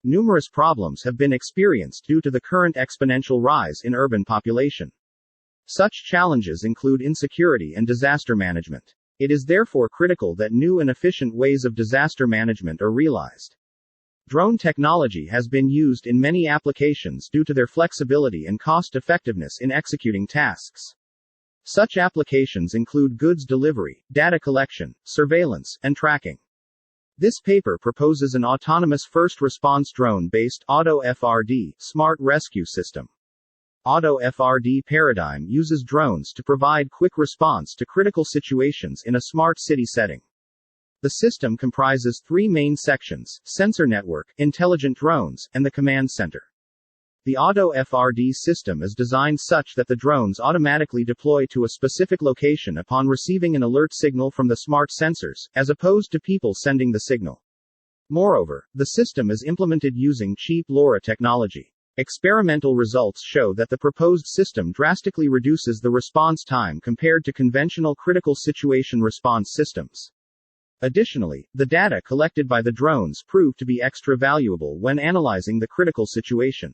Numerous problems have been experienced due to the current exponential rise in urban population. Such challenges include insecurity and disaster management. It is therefore critical that new and efficient ways of disaster management are realized. Drone technology has been used in many applications due to their flexibility and cost-effectiveness in executing tasks. Such applications include goods delivery, data collection, surveillance, and tracking. This paper proposes an autonomous first response drone-based Auto-FRD smart rescue system. Auto-FRD paradigm uses drones to provide quick response to critical situations in a smart city setting. The system comprises three main sections: sensor network, intelligent drones, and the command center. The Auto-FRD system is designed such that the drones automatically deploy to a specific location upon receiving an alert signal from the smart sensors, as opposed to people sending the signal. Moreover, the system is implemented using cheap LoRa technology. Experimental results show that the proposed system drastically reduces the response time compared to conventional critical situation response systems. Additionally, the data collected by the drones prove to be extra valuable when analyzing the critical situation.